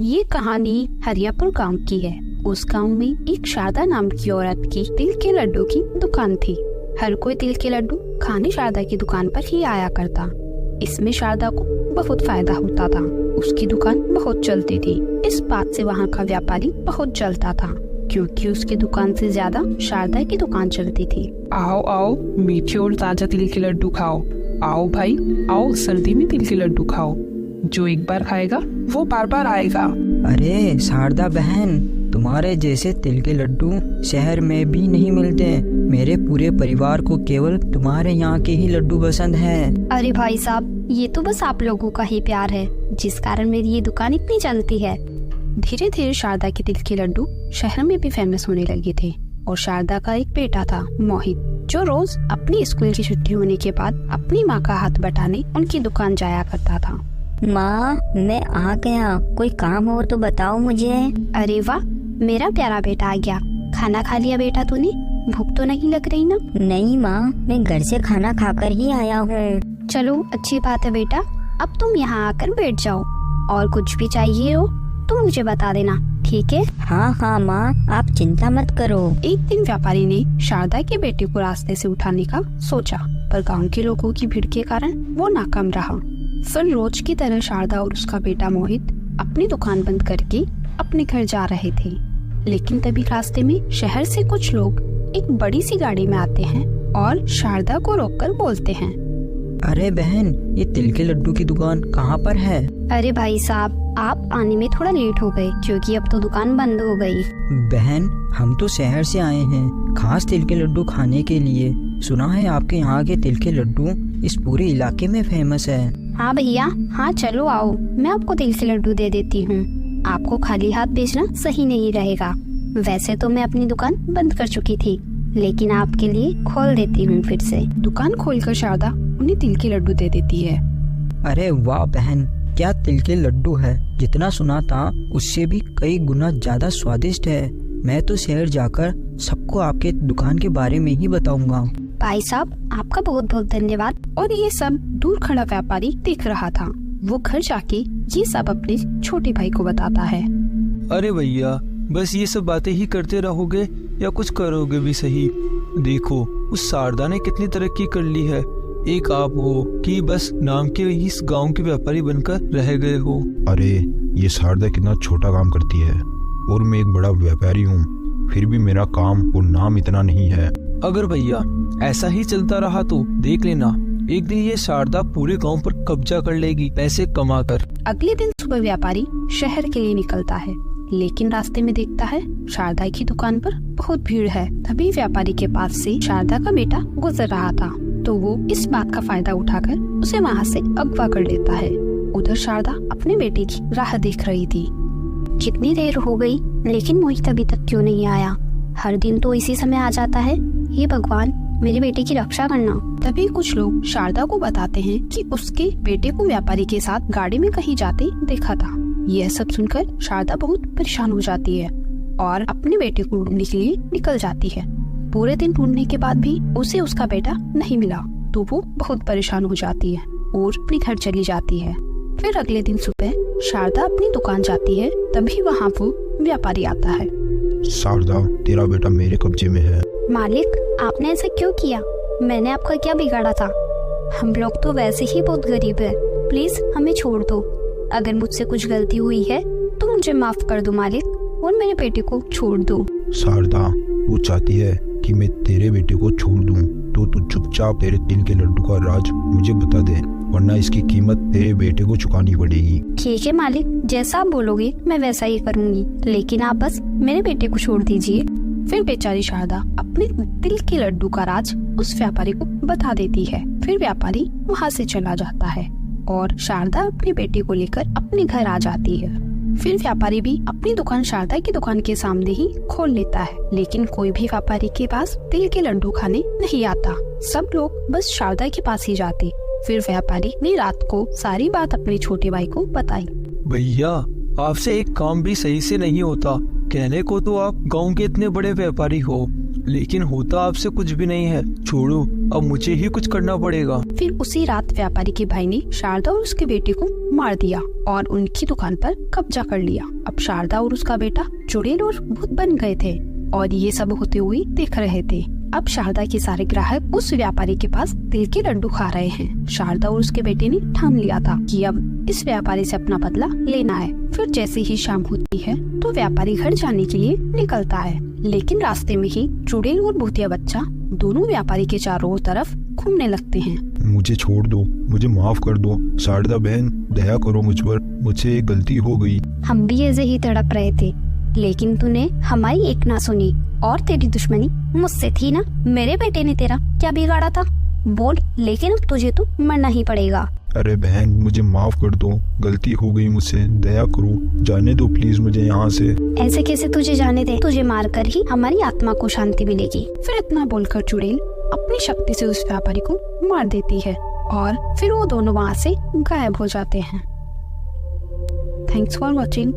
ये कहानी हरियापुर गांव की है। उस गांव में एक शारदा नाम की औरत की तिल के लड्डू की दुकान थी। हर कोई तिल के लड्डू खाने शारदा की दुकान पर ही आया करता। इसमें शारदा को बहुत फायदा होता था। उसकी दुकान बहुत चलती थी। इस बात से वहाँ का व्यापारी बहुत जलता था, क्योंकि उसकी दुकान से ज्यादा शारदा की दुकान चलती थी। आओ आओ, मीठे और ताजा तिल के लड्डू खाओ। आओ भाई आओ, सर्दी में तिल के लड्डू खाओ। जो एक बार खाएगा वो बार बार आएगा। अरे शारदा बहन, तुम्हारे जैसे तिल के लड्डू शहर में भी नहीं मिलते। मेरे पूरे परिवार को केवल तुम्हारे यहाँ के ही लड्डू पसंद हैं। अरे भाई साहब, ये तो बस आप लोगों का ही प्यार है जिस कारण मेरी ये दुकान इतनी चलती है। धीरे धीरे शारदा के तिल के लड्डू शहर में भी फेमस होने लगे थे। और शारदा का एक बेटा था मोहित, जो रोज अपनी स्कूल की छुट्टी होने के बाद अपनी माँ का हाथ बटाने उनकी दुकान जाया करता था। माँ, मैं आ गया, कोई काम हो तो बताओ मुझे। अरे वाह, मेरा प्यारा बेटा आ गया। खाना खा लिया बेटा तूने? भूख तो नहीं लग रही ना? नहीं माँ, मैं घर से खाना खाकर ही आया हूँ। चलो अच्छी बात है बेटा, अब तुम यहाँ आकर बैठ जाओ। और कुछ भी चाहिए हो तो मुझे बता देना, ठीक है? हाँ हाँ माँ, आप चिंता मत करो। एक दिन व्यापारी ने शारदा के बेटे को रास्ते से उठाने का सोचा, पर गांव के लोगों की भीड़ के कारण वो नाकाम रहा। फिर रोज की तरह शारदा और उसका बेटा मोहित अपनी दुकान बंद करके अपने घर जा रहे थे। लेकिन तभी रास्ते में शहर से कुछ लोग एक बड़ी सी गाड़ी में आते हैं और शारदा को रोककर बोलते हैं, अरे बहन, ये तिल के लड्डू की दुकान कहाँ पर है? अरे भाई साहब, आप आने में थोड़ा लेट हो गए क्योंकि अब तो दुकान बंद हो गई। बहन, हम तो शहर से आए हैं खास तिल के लड्डू खाने के लिए। सुना है आपके यहाँ के तिल के लड्डू इस पूरे इलाके में फेमस है। हाँ भैया, हाँ चलो आओ, मैं आपको तिल के लड्डू दे देती हूँ। आपको खाली हाथ भेजना सही नहीं रहेगा। वैसे तो मैं अपनी दुकान बंद कर चुकी थी, लेकिन आपके लिए खोल देती हूँ फिर से। दुकान खोलकर शारदा उन्हें तिल के लड्डू दे देती है। अरे वाह बहन, क्या तिल के लड्डू है। जितना सुना था उससे भी कई गुना ज्यादा स्वादिष्ट है। मैं तो शहर जाकर सबको आपके दुकान के बारे में ही बताऊंगा। भाई साहब, आपका बहुत बहुत धन्यवाद। और ये सब दूर खड़ा व्यापारी देख रहा था। वो घर जाके ये सब अपने छोटे भाई को बताता है। अरे भैया, बस ये सब बातें ही करते रहोगे या कुछ करोगे भी सही? देखो, उस शारदा ने कितनी तरक्की कर ली है। एक आप हो कि बस नाम के इस गांव के व्यापारी बनकर रह गए हो। अरे ये शारदा कितना छोटा काम करती है और मैं एक बड़ा व्यापारी हूँ, फिर भी मेरा काम और नाम इतना नहीं है। अगर भैया ऐसा ही चलता रहा तो देख लेना, एक दिन ये शारदा पूरे गांव पर कब्जा कर लेगी, पैसे कमा कर। अगले दिन सुबह व्यापारी शहर के लिए निकलता है, लेकिन रास्ते में देखता है शारदा की दुकान पर बहुत भीड़ है। तभी व्यापारी के पास से शारदा का बेटा गुजर रहा था, तो वो इस बात का फायदा उठाकर उसे वहाँ से अगवा कर लेता है। उधर शारदा अपने बेटे की राह देख रही थी। कितनी देर हो गई, लेकिन मोहित अभी तक क्यों नहीं आया? हर दिन तो इसी समय आ जाता है। हे भगवान, मेरे बेटे की रक्षा करना। तभी कुछ लोग शारदा को बताते हैं कि उसके बेटे को व्यापारी के साथ गाड़ी में कहीं जाते देखा था। यह सब सुनकर शारदा बहुत परेशान हो जाती है और अपने बेटे को ढूंढने के लिए निकल जाती है। पूरे दिन ढूंढने के बाद भी उसे उसका बेटा नहीं मिला, तो वो बहुत परेशान हो जाती है और अपने घर चली जाती है। फिर अगले दिन सुबह शारदा अपनी दुकान जाती है, तभी वहाँ वो व्यापारी आता है। शारदा, तेरा बेटा मेरे कब्जे में है। मालिक, आपने ऐसा क्यों किया? मैंने आपका क्या बिगाड़ा था? हम लोग तो वैसे ही बहुत गरीब है, प्लीज हमें छोड़ दो। अगर मुझसे कुछ गलती हुई है तो मुझे माफ कर दो मालिक, और मेरे बेटे को छोड़ दो। शारदा, तू चाहती है कि मैं तेरे बेटे को छोड़ दूं, तो तू चुपचाप तेरे तिल के लड्डू का राज मुझे बता दे, वरना इसकी कीमत तेरे बेटे को चुकानी पड़ेगी। ठीक है मालिक, जैसा आप बोलोगे मैं वैसा ही करूँगी, लेकिन आप बस मेरे बेटे को छोड़ दीजिए। फिर बेचारी शारदा अपने तिल के लड्डू का राज उस व्यापारी को बता देती है। फिर व्यापारी वहाँ से चला जाता है और शारदा अपने बेटे को लेकर अपने घर आ जाती है। फिर व्यापारी भी अपनी दुकान शारदा की दुकान के सामने ही खोल लेता है, लेकिन कोई भी व्यापारी के पास तिल के लड्डू खाने नहीं आता। सब लोग बस शारदा के पास ही जाते। फिर व्यापारी ने रात को सारी बात अपने छोटे भाई को बताई। भैया, आपसे एक काम भी सही से नहीं होता। कहने को तो आप गांव के इतने बड़े व्यापारी हो, लेकिन होता आपसे कुछ भी नहीं है। छोड़ो, अब मुझे ही कुछ करना पड़ेगा। फिर उसी रात व्यापारी के भाई ने शारदा और उसके बेटे को मार दिया और उनकी दुकान पर कब्जा कर लिया। अब शारदा और उसका बेटा चुड़ैल और भूत बन गए थे और ये सब होते हुए देख रहे थे। अब शारदा के सारे ग्राहक उस व्यापारी के पास तिल के लड्डू खा रहे हैं। शारदा और उसके बेटे ने ठान लिया था कि अब इस व्यापारी से अपना बदला लेना है। फिर जैसे ही शाम होती है तो व्यापारी घर जाने के लिए निकलता है, लेकिन रास्ते में ही चुड़ैल और भूतिया बच्चा दोनों व्यापारी के चारों तरफ घूमने लगते हैं। मुझे छोड़ दो, मुझे माफ कर दो शारदा बहन, दया करो मुझ पर, मुझसे एक गलती हो गई। हम भी ऐसे ही तड़प रहे थे, लेकिन तूने हमारी एक ना सुनी और तेरी दुश्मनी मुझसे थी ना। मेरे बेटे ने तेरा क्या बिगाड़ा था बोल, लेकिन अब तुझे तो मरना ही पड़ेगा। अरे बहन मुझे माफ कर दो, गलती हो गई मुझसे, दया करो, जाने दो प्लीज मुझे यहाँ से। ऐसे कैसे तुझे जाने दे, तुझे मारकर ही हमारी आत्मा को शांति मिलेगी। फिर इतना बोलकर चुड़ैल अपनी शक्ति से उस व्यापारी को मार देती है और फिर वो दोनों वहाँ से गायब हो जाते हैं। Thanks for watching.